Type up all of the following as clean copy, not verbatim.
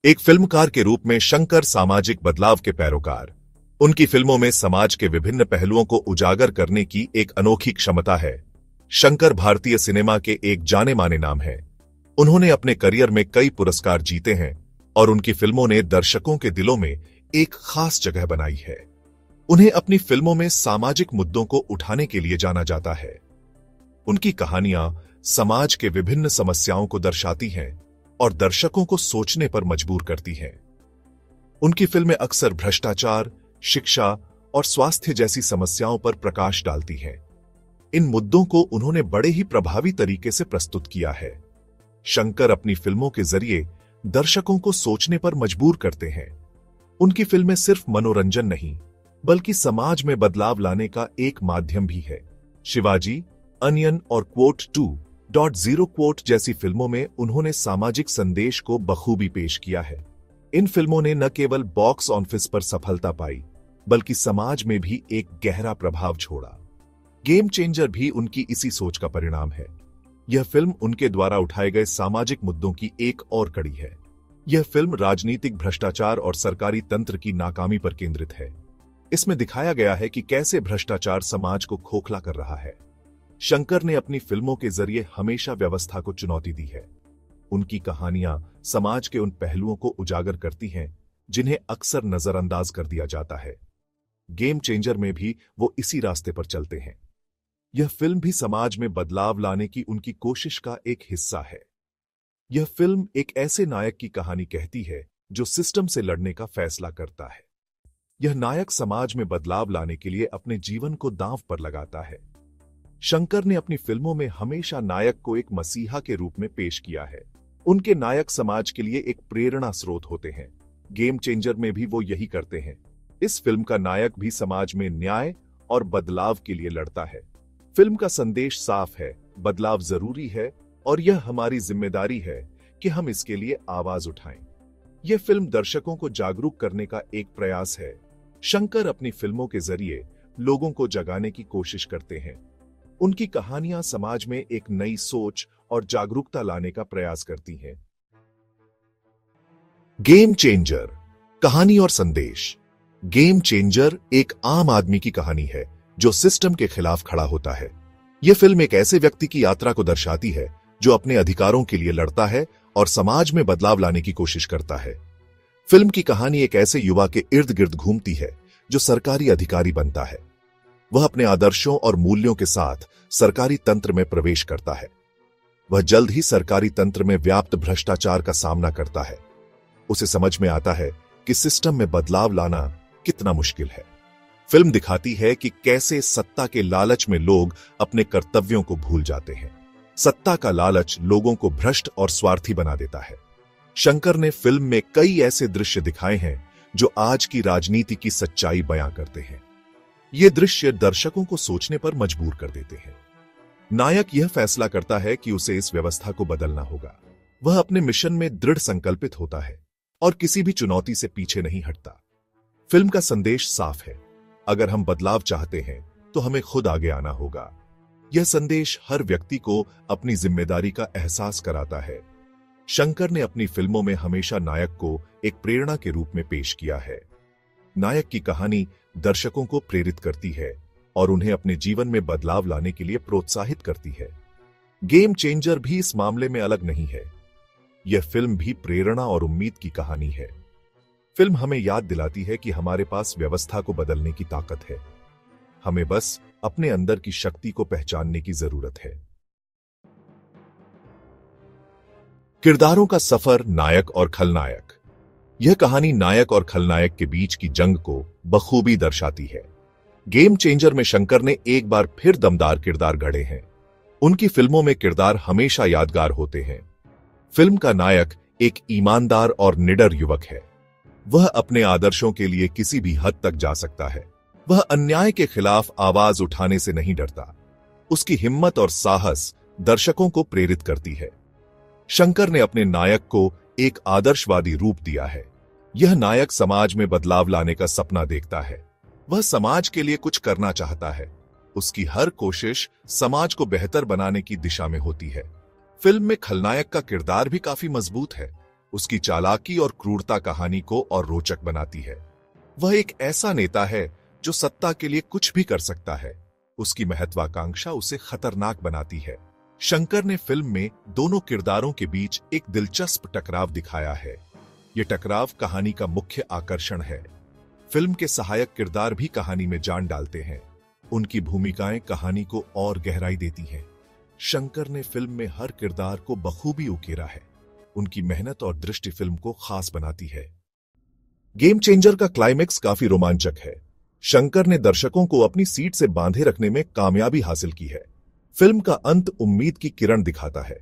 एक फिल्मकार के रूप में शंकर सामाजिक बदलाव के पैरोकार। उनकी फिल्मों में समाज के विभिन्न पहलुओं को उजागर करने की एक अनोखी क्षमता है। शंकर भारतीय सिनेमा के एक जाने माने नाम है। उन्होंने अपने करियर में कई पुरस्कार जीते हैं और उनकी फिल्मों ने दर्शकों के दिलों में एक खास जगह बनाई है। उन्हें अपनी फिल्मों में सामाजिक मुद्दों को उठाने के लिए जाना जाता है। उनकी कहानियां समाज के विभिन्न समस्याओं को दर्शाती हैं और दर्शकों को सोचने पर मजबूर करती हैं। उनकी फिल्में अक्सर भ्रष्टाचार, शिक्षा और स्वास्थ्य जैसी समस्याओं पर प्रकाश डालती हैं। इन मुद्दों को उन्होंने बड़े ही प्रभावी तरीके से प्रस्तुत किया है। शंकर अपनी फिल्मों के जरिए दर्शकों को सोचने पर मजबूर करते हैं। उनकी फिल्में सिर्फ मनोरंजन नहीं, बल्कि समाज में बदलाव लाने का एक माध्यम भी है। शिवाजी, अनियन और क्वोट 2.0 क्वोट जैसी फिल्मों में उन्होंने सामाजिक संदेश को बखूबी पेश किया है। इन फिल्मों ने न केवल बॉक्स ऑफिस पर सफलता पाई, बल्कि समाज में भी एक गहरा प्रभाव छोड़ा। गेम चेंजर भी उनकी इसी सोच का परिणाम है। यह फिल्म उनके द्वारा उठाए गए सामाजिक मुद्दों की एक और कड़ी है। यह फिल्म राजनीतिक भ्रष्टाचार और सरकारी तंत्र की नाकामी पर केंद्रित है। इसमें दिखाया गया है कि कैसे भ्रष्टाचार समाज को खोखला कर रहा है। शंकर ने अपनी फिल्मों के जरिए हमेशा व्यवस्था को चुनौती दी है। उनकी कहानियां समाज के उन पहलुओं को उजागर करती हैं जिन्हें अक्सर नजरअंदाज कर दिया जाता है। गेम चेंजर में भी वो इसी रास्ते पर चलते हैं। यह फिल्म भी समाज में बदलाव लाने की उनकी कोशिश का एक हिस्सा है। यह फिल्म एक ऐसे नायक की कहानी कहती है जो सिस्टम से लड़ने का फैसला करता है। यह नायक समाज में बदलाव लाने के लिए अपने जीवन को दांव पर लगाता है। शंकर ने अपनी फिल्मों में हमेशा नायक को एक मसीहा के रूप में पेश किया है। उनके नायक समाज के लिए एक प्रेरणा स्रोत होते हैं। गेम चेंजर में भी वो यही करते हैं। इस फिल्म का नायक भी समाज में न्याय और बदलाव के लिए लड़ता है। फिल्म का संदेश साफ है, बदलाव जरूरी है और यह हमारी जिम्मेदारी है कि हम इसके लिए आवाज उठाएं। यह फिल्म दर्शकों को जागरूक करने का एक प्रयास है। शंकर अपनी फिल्मों के जरिए लोगों को जगाने की कोशिश करते हैं। उनकी कहानियां समाज में एक नई सोच और जागरूकता लाने का प्रयास करती हैं। गेम चेंजर, कहानी और संदेश। गेम चेंजर एक आम आदमी की कहानी है जो सिस्टम के खिलाफ खड़ा होता है। यह फिल्म एक ऐसे व्यक्ति की यात्रा को दर्शाती है जो अपने अधिकारों के लिए लड़ता है और समाज में बदलाव लाने की कोशिश करता है। फिल्म की कहानी एक ऐसे युवा के इर्द गिर्द घूमती है जो सरकारी अधिकारी बनता है। वह अपने आदर्शों और मूल्यों के साथ सरकारी तंत्र में प्रवेश करता है। वह जल्द ही सरकारी तंत्र में व्याप्त भ्रष्टाचार का सामना करता है। उसे समझ में आता है कि सिस्टम में बदलाव लाना कितना मुश्किल है। फिल्म दिखाती है कि कैसे सत्ता के लालच में लोग अपने कर्तव्यों को भूल जाते हैं। सत्ता का लालच लोगों को भ्रष्ट और स्वार्थी बना देता है। शंकर ने फिल्म में कई ऐसे दृश्य दिखाए हैं जो आज की राजनीति की सच्चाई बयां करते हैं। ये दृश्य दर्शकों को सोचने पर मजबूर कर देते हैं। नायक यह फैसला करता है कि उसे इस व्यवस्था को बदलना होगा। वह अपने मिशन में दृढ़ संकल्पित होता है और किसी भी चुनौती से पीछे नहीं हटता। फिल्म का संदेश साफ है, अगर हम बदलाव चाहते हैं तो हमें खुद आगे आना होगा। यह संदेश हर व्यक्ति को अपनी जिम्मेदारी का एहसास कराता है। शंकर ने अपनी फिल्मों में हमेशा नायक को एक प्रेरणा के रूप में पेश किया है। नायक की कहानी दर्शकों को प्रेरित करती है और उन्हें अपने जीवन में बदलाव लाने के लिए प्रोत्साहित करती है। गेम चेंजर भी इस मामले में अलग नहीं है। यह फिल्म भी प्रेरणा और उम्मीद की कहानी है। फिल्म हमें याद दिलाती है कि हमारे पास व्यवस्था को बदलने की ताकत है। हमें बस अपने अंदर की शक्ति को पहचानने की जरूरत है। किरदारों का सफर, नायक और खलनायक। यह कहानी नायक और खलनायक के बीच की जंग को बखूबी दर्शाती है। गेम चेंजर में शंकर ने एक बार फिर दमदार किरदार गढ़े हैं। उनकी फिल्मों में किरदार हमेशा यादगार होते हैं। फिल्म का नायक एक ईमानदार और निडर युवक है। वह अपने आदर्शों के लिए किसी भी हद तक जा सकता है। वह अन्याय के खिलाफ आवाज उठाने से नहीं डरता। उसकी हिम्मत और साहस दर्शकों को प्रेरित करती है। शंकर ने अपने नायक को एक आदर्शवादी रूप दिया है। यह नायक समाज में बदलाव लाने का सपना देखता है। वह समाज के लिए कुछ करना चाहता है। उसकी हर कोशिश समाज को बेहतर बनाने की दिशा में होती है। फिल्म में खलनायक का किरदार भी काफी मजबूत है। उसकी चालाकी और क्रूरता कहानी को और रोचक बनाती है। वह एक ऐसा नेता है जो सत्ता के लिए कुछ भी कर सकता है। उसकी महत्वाकांक्षा उसे खतरनाक बनाती है। शंकर ने फिल्म में दोनों किरदारों के बीच एक दिलचस्प टकराव दिखाया है। यह टकराव कहानी का मुख्य आकर्षण है। फिल्म के सहायक किरदार भी कहानी में जान डालते हैं। उनकी भूमिकाएं कहानी को और गहराई देती हैं। शंकर ने फिल्म में हर किरदार को बखूबी उकेरा है। उनकी मेहनत और दृष्टि फिल्म को खास बनाती है। गेम चेंजर का क्लाइमेक्स काफी रोमांचक है। शंकर ने दर्शकों को अपनी सीट से बांधे रखने में कामयाबी हासिल की है। फिल्म का अंत उम्मीद की किरण दिखाता है।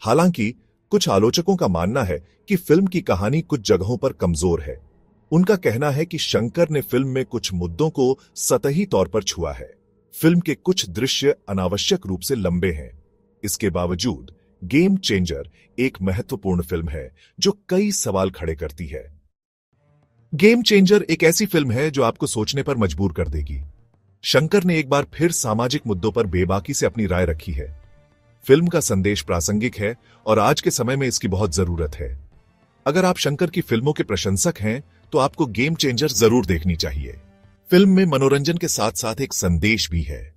हालांकि कुछ आलोचकों का मानना है कि फिल्म की कहानी कुछ जगहों पर कमजोर है। उनका कहना है कि शंकर ने फिल्म में कुछ मुद्दों को सतही तौर पर छुआ है। फिल्म के कुछ दृश्य अनावश्यक रूप से लंबे हैं। इसके बावजूद गेम चेंजर एक महत्वपूर्ण फिल्म है जो कई सवाल खड़े करती है। गेम चेंजर एक ऐसी फिल्म है जो आपको सोचने पर मजबूर कर देगी। शंकर ने एक बार फिर सामाजिक मुद्दों पर बेबाकी से अपनी राय रखी है। फिल्म का संदेश प्रासंगिक है और आज के समय में इसकी बहुत जरूरत है। अगर आप शंकर की फिल्मों के प्रशंसक हैं तो आपको गेम चेंजर जरूर देखनी चाहिए। फिल्म में मनोरंजन के साथ साथ एक संदेश भी है।